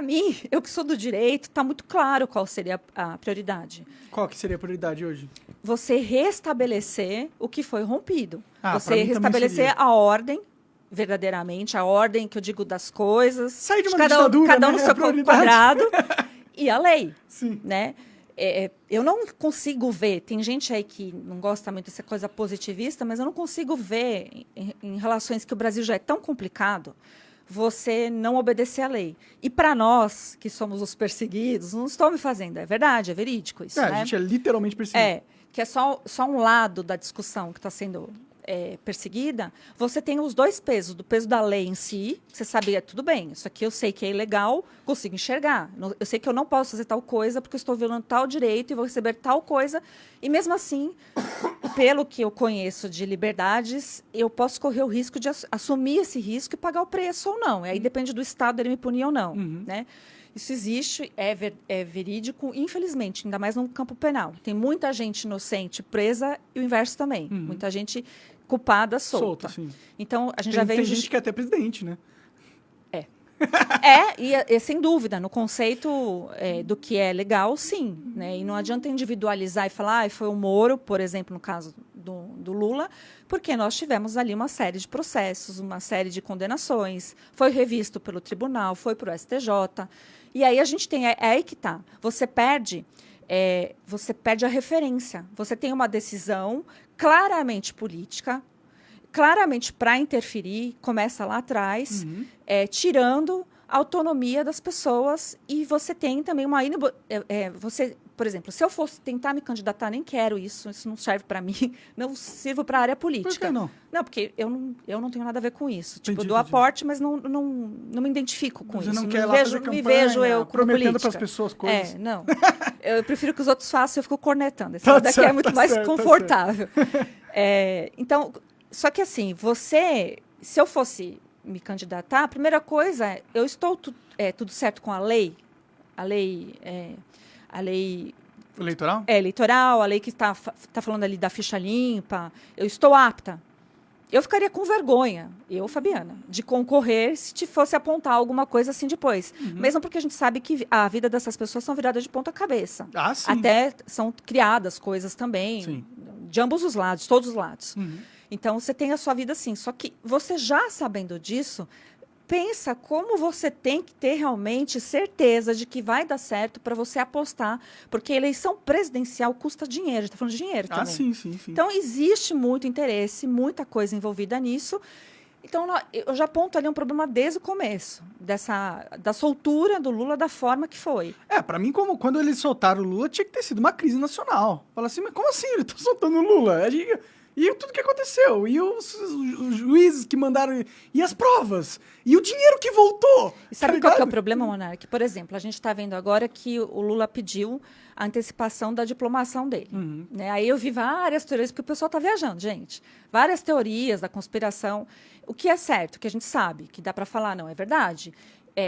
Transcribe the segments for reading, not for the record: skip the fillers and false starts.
mim, eu que sou do direito, está muito claro qual seria a prioridade. Qual que seria a prioridade hoje? Você restabelecer o que foi rompido. Pra Você mim restabelecer seria. a ordem, verdadeiramente, a ordem que eu digo das coisas. Sair de uma cada ditadura, um né? no É seu a prioridade. quadrado. E a lei. Sim. Né? Eu não consigo ver, tem gente aí que não gosta muito dessa coisa positivista, mas eu não consigo ver, em relações que o Brasil já é tão complicado, você não obedecer à lei. E para nós, que somos os perseguidos, não estou me fazendo, é verdade, é verídico isso, né? A gente é literalmente perseguido. Que é só um lado da discussão que está sendo perseguida. Você tem os dois pesos, do peso da lei em si, você sabia, tudo bem, isso aqui eu sei que é ilegal, consigo enxergar. Eu sei que eu não posso fazer tal coisa porque eu estou violando tal direito e vou receber tal coisa. E mesmo assim, pelo que eu conheço de liberdades, eu posso correr o risco de assumir esse risco e pagar o preço ou não. E aí depende do Estado ele me punir ou não, né? Isso existe, é verídico, infelizmente, ainda mais no campo penal. Tem muita gente inocente presa e o inverso também. Muita gente culpada solta. Sim. Então, a gente já vem... Tem gente que é até presidente, né? E sem dúvida, no conceito do que é legal, sim. Né? E não adianta individualizar e falar, foi o Moro, por exemplo, no caso do Lula, porque nós tivemos ali uma série de processos, uma série de condenações, foi revisto pelo tribunal, foi para o STJ. E aí a gente tem, aí que está, você perde a referência. Você tem uma decisão claramente política, claramente para interferir, começa lá atrás, tirando a autonomia das pessoas, e você tem também uma... por exemplo, se eu fosse tentar me candidatar, nem quero isso não serve para mim, não sirvo para a área política. Por que não? Não, porque eu não tenho nada a ver com isso. Tipo, eu dou Entendi. aporte, mas não me identifico com Você isso. não quer lá fazer me campanha, vejo eu como prometendo para política. as pessoas coisas. Não. Eu prefiro que os outros façam e eu fico cornetando. Esse Tá daqui certo, é muito tá mais certo, tá confortável. Então, só que assim, se eu fosse me candidatar, a primeira coisa é, eu estou tudo certo com a lei? A lei Eleitoral? Eleitoral, a lei que está falando ali da ficha limpa, eu estou apta. Eu ficaria com vergonha, Fabiana, de concorrer se te fosse apontar alguma coisa assim depois. Mesmo porque a gente sabe que a vida dessas pessoas são viradas de ponta cabeça. Sim. Até são criadas coisas também, Sim. de ambos os lados, todos os lados. Então, você tem a sua vida assim. Só que você já sabendo disso, pensa como você tem que ter realmente certeza de que vai dar certo para você apostar, porque a eleição presidencial custa dinheiro, a gente está falando de dinheiro também. Sim. Então, existe muito interesse, muita coisa envolvida nisso. Então, eu já aponto ali um problema desde o começo, da soltura do Lula da forma que foi. Pra mim, quando eles soltaram o Lula, tinha que ter sido uma crise nacional. Fala assim, mas como assim ele tá soltando o Lula? E tudo que aconteceu, e os juízes que mandaram, e as provas, e o dinheiro que voltou. E sabe qual que é o problema, Monark? Por exemplo, a gente está vendo agora que o Lula pediu a antecipação da diplomação dele. Né? Aí eu vi várias teorias, porque o pessoal está viajando, gente. Várias teorias da conspiração. O que é certo, que a gente sabe, que dá para falar, não, é verdade.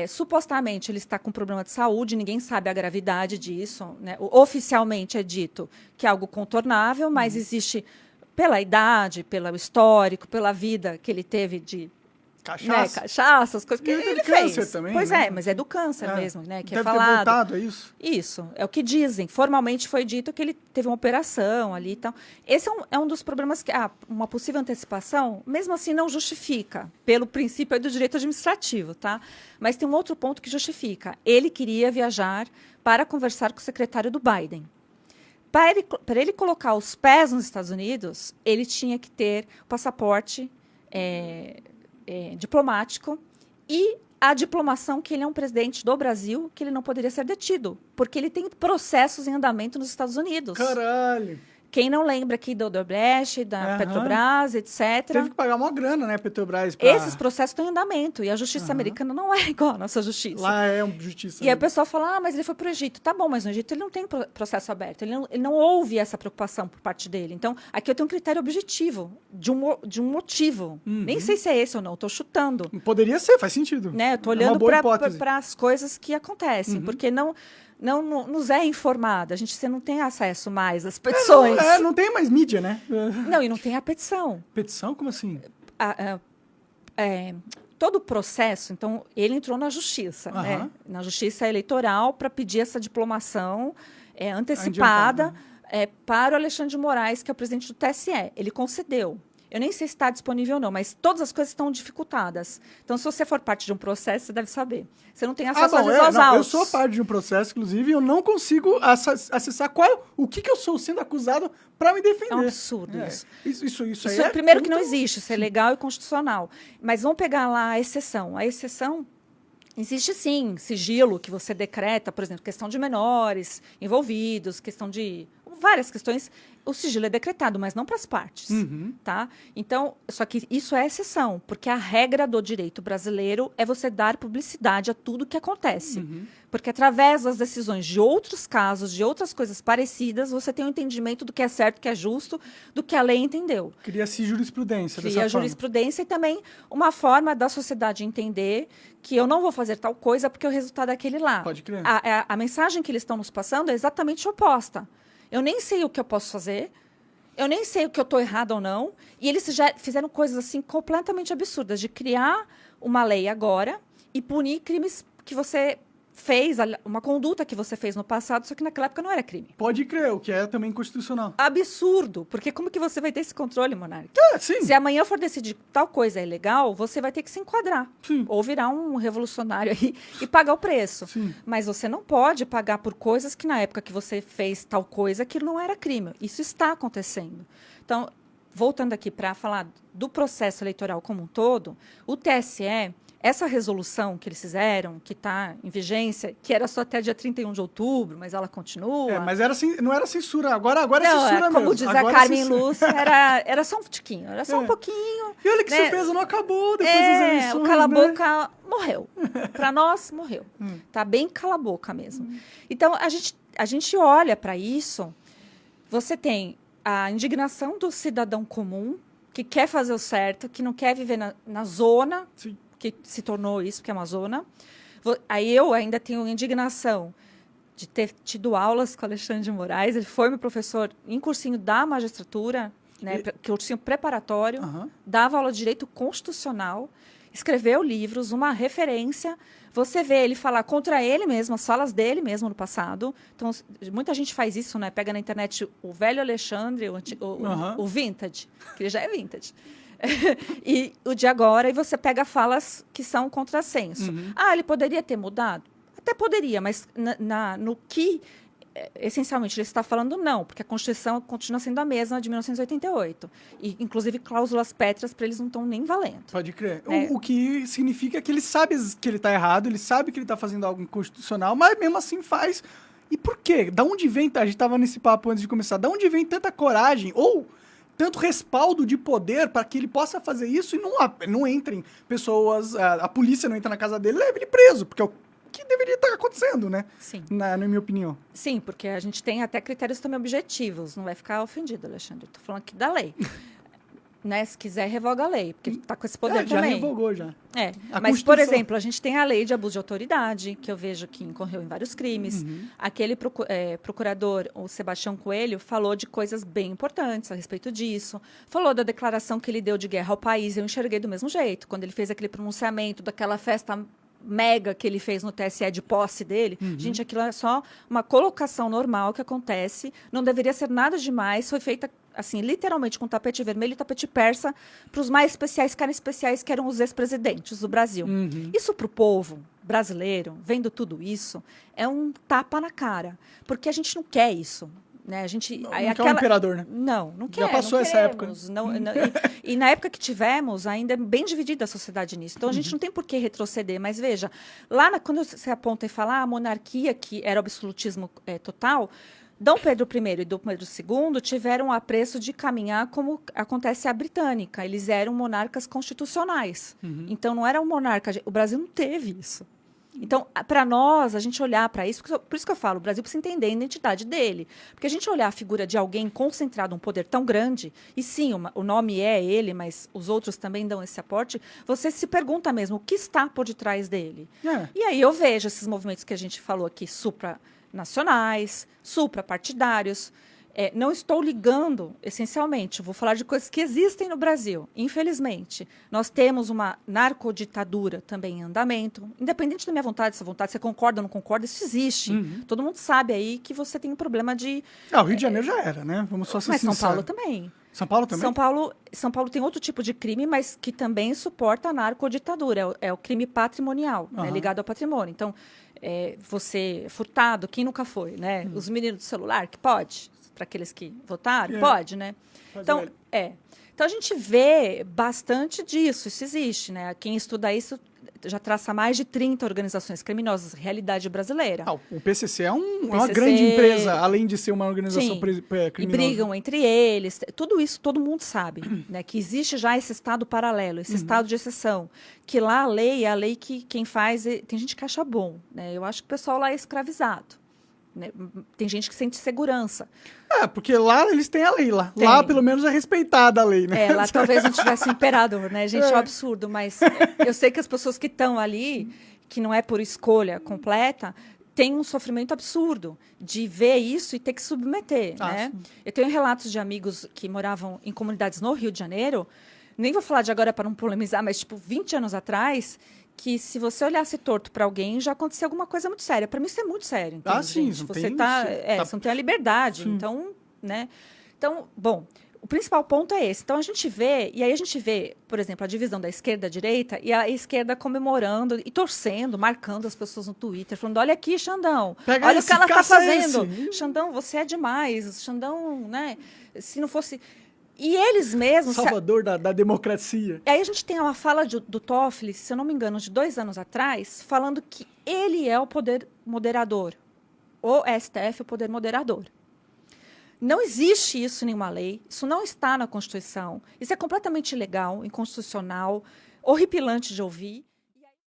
Supostamente ele está com problema de saúde, ninguém sabe a gravidade disso. Né? Oficialmente é dito que é algo contornável, mas existe... pela idade, pelo histórico, pela vida que ele teve de cachaça, as coisas que ele fez. Câncer também, pois né? mas é do câncer mesmo, né? Que deve é falado. Ter voltado, é isso? Isso, é o que dizem. Formalmente foi dito que ele teve uma operação ali e tal. Esse é um dos problemas que uma possível antecipação, mesmo assim, não justifica, pelo princípio do direito administrativo, tá? Mas tem um outro ponto que justifica. Ele queria viajar para conversar com o secretário do Biden. Para ele colocar os pés nos Estados Unidos, ele tinha que ter o passaporte diplomático e a diplomação que ele é um presidente do Brasil, que ele não poderia ser detido, porque ele tem processos em andamento nos Estados Unidos. Caralho! Quem não lembra aqui da Odebrecht, da Petrobras, etc. Teve que pagar uma grana, né, Petrobras? Esses processos estão em andamento. E a justiça americana não é igual à nossa justiça. Lá é uma justiça. E aí o pessoal fala, mas ele foi para o Egito. Tá bom, mas no Egito ele não tem processo aberto. Ele não houve essa preocupação por parte dele. Então, aqui eu tenho um critério objetivo, de um motivo. Nem sei se é esse ou não, estou chutando. Poderia ser, faz sentido. Né? Eu estou olhando para as coisas que acontecem, porque não nos é informada. Você não tem acesso mais às petições. Não tem mais mídia, né? Não, e não tem a petição. Petição? Como assim? todo o processo, então, ele entrou na justiça, né? Na justiça eleitoral para pedir essa diplomação antecipada para o Alexandre de Moraes, que é o presidente do TSE. Ele concedeu. Eu nem sei se está disponível ou não, mas todas as coisas estão dificultadas. Então, se você for parte de um processo, você deve saber. Você não tem acesso às vezes aos autos. Eu sou parte de um processo, inclusive, e eu não consigo acessar o que eu sou sendo acusado para me defender. É um absurdo isso. Isso aí primeiro que não existe, isso é legal e constitucional. Mas vamos pegar lá a exceção. A exceção existe sim, sigilo que você decreta, por exemplo, questão de menores envolvidos, questão de várias questões. O sigilo é decretado, mas não para as partes, tá? Então, só que isso é exceção, porque a regra do direito brasileiro é você dar publicidade a tudo que acontece. Porque através das decisões de outros casos, de outras coisas parecidas, você tem um entendimento do que é certo, do que é justo, do que a lei entendeu. Cria-se jurisprudência dessa forma. Cria jurisprudência e também uma forma da sociedade entender que eu não vou fazer tal coisa porque o resultado é aquele lá. Pode crer. A mensagem que eles estão nos passando é exatamente oposta. Eu nem sei o que eu posso fazer, eu nem sei o que eu estou errado ou não, e eles já fizeram coisas assim completamente absurdas, de criar uma lei agora e punir crimes que você fez, uma conduta que você fez no passado, só que naquela época não era crime. Pode crer, o que é também constitucional. Absurdo, porque como que você vai ter esse controle, Monark? Sim. Se amanhã for decidir que tal coisa é ilegal, você vai ter que se enquadrar. Sim. Ou virar um revolucionário aí e pagar o preço. Sim. Mas você não pode pagar por coisas que na época que você fez tal coisa, aquilo não era crime. Isso está acontecendo. Então, voltando aqui para falar do processo eleitoral como um todo, o TSE... Essa resolução que eles fizeram, que está em vigência, que era só até dia 31 de outubro, mas ela continua. Mas não era censura. Agora é censura mesmo. Como diz a Carmen Lúcia, era só um tiquinho, era só um pouquinho. E olha que surpresa, não acabou depois das eleições. O cala-boca morreu. Para nós, morreu. Tá bem cala-boca mesmo. Então, a gente olha para isso, você tem a indignação do cidadão comum, que quer fazer o certo, que não quer viver na zona... Sim. Que se tornou isso, que é uma zona. Aí eu ainda tenho indignação de ter tido aulas com o Alexandre de Moraes. Ele foi meu professor em cursinho da magistratura, né, cursinho preparatório, dava aula de direito constitucional, escreveu livros, uma referência. Você vê ele falar contra ele mesmo, as falas dele mesmo no passado. Então, muita gente faz isso, né? Pega na internet o velho Alexandre, o vintage, que ele já é vintage. E o de agora, e você pega falas que são contrassenso. Ele poderia ter mudado? Até poderia, mas no que essencialmente ele está falando, não, porque a Constituição continua sendo a mesma de 1988. E, inclusive, cláusulas pétreas para eles não estão nem valendo. Pode crer. O que significa que ele sabe que ele está errado, ele sabe que ele está fazendo algo inconstitucional, mas mesmo assim faz. E por quê? Da onde vem, a gente estava nesse papo antes de começar, da onde vem tanta coragem, ou tanto respaldo de poder para que ele possa fazer isso e não entrem pessoas, a polícia não entra na casa dele e leva ele preso, porque é o que deveria estar acontecendo, né? Sim. Na minha opinião. Sim, porque a gente tem até critérios também objetivos, não vai ficar ofendido, Alexandre. Estou falando aqui da lei. Né, se quiser, revoga a lei, porque está com esse poder também. Já revogou, já. Mas, por exemplo, a gente tem a lei de abuso de autoridade, que eu vejo que incorreu em vários crimes. Aquele procurador, o Sebastião Coelho, falou de coisas bem importantes a respeito disso. Falou da declaração que ele deu de guerra ao país. Eu enxerguei do mesmo jeito. Quando ele fez aquele pronunciamento daquela festa mega que ele fez no TSE de posse dele. Gente, aquilo é só uma colocação normal que acontece. Não deveria ser nada demais. Foi feita assim, literalmente com tapete vermelho e tapete persa para os mais especiais, que eram os ex-presidentes do Brasil. Isso para o povo brasileiro, vendo tudo isso, é um tapa na cara. Porque a gente não quer isso. Né? A gente, não quer um imperador, né? Não quer. Já passou essa época. E na época que tivemos, ainda é bem dividida a sociedade nisso. Então, a gente não tem por que retroceder. Mas, veja, quando você aponta e fala a monarquia, que era o absolutismo total, Dom Pedro I e Dom Pedro II tiveram o apreço de caminhar como acontece a britânica. Eles eram monarcas constitucionais. Então, não era um monarca... O Brasil não teve isso. Então, para nós, a gente olhar para isso... Por isso que eu falo, o Brasil precisa entender a identidade dele. Porque a gente olhar a figura de alguém concentrado, um poder tão grande, e sim, o nome é ele, mas os outros também dão esse aporte, você se pergunta mesmo o que está por detrás dele. E aí eu vejo esses movimentos que a gente falou aqui, supranacionais, suprapartidários, não estou ligando, essencialmente, vou falar de coisas que existem no Brasil. Infelizmente, nós temos uma narcoditadura também em andamento. Independente da minha vontade, dessa vontade, você concorda ou não concorda, isso existe. Todo mundo sabe aí que você tem um problema de... O Rio de Janeiro já era, né? Vamos só ser Mas sinceros. São Paulo também. São Paulo também? São Paulo tem outro tipo de crime, mas que também suporta a narcoditadura. É o crime patrimonial, né, ligado ao patrimônio. Então, você furtado, quem nunca foi, né? Os meninos do celular, que pode, para aqueles que votaram, pode, né? Então, então, a gente vê bastante disso, isso existe, né? Quem estuda isso já traça mais de 30 organizações criminosas, realidade brasileira. O PCC é uma grande empresa, além de ser uma organização criminosa. E brigam entre eles. Tudo isso todo mundo sabe, né? Que existe já esse estado paralelo, esse estado de exceção. Que lá a lei é a lei que quem faz... Tem gente que acha bom, né? Eu acho que o pessoal lá é escravizado. Né? Tem gente que sente segurança. Porque lá eles têm a lei lá. Lá, pelo menos, é respeitada a lei, né? Lá talvez não tivesse um imperador, né? Gente, é um absurdo. Mas eu sei que as pessoas que estão ali, que não é por escolha completa, têm um sofrimento absurdo de ver isso e ter que submeter, né? Eu tenho relatos de amigos que moravam em comunidades no Rio de Janeiro, nem vou falar de agora para não polemizar, mas, 20 anos atrás... que se você olhasse torto para alguém, já acontecia alguma coisa muito séria. Para mim, isso é muito sério. Entende, sim, gente? Você não tem a liberdade. Sim. Então, né? Então, bom, o principal ponto é esse. Então, a gente vê, por exemplo, a divisão da esquerda e da direita, e a esquerda comemorando e torcendo, marcando as pessoas no Twitter, falando, olha aqui, Xandão, olha o que ela está fazendo. Xandão, você é demais. Xandão, né? Se não fosse... E eles mesmos... Salvador da democracia. Aí a gente tem uma fala do Toffoli, se eu não me engano, de 2 anos atrás, falando que ele é o poder moderador. O STF é o poder moderador. Não existe isso em nenhuma lei, isso não está na Constituição. Isso é completamente ilegal, inconstitucional, horripilante de ouvir.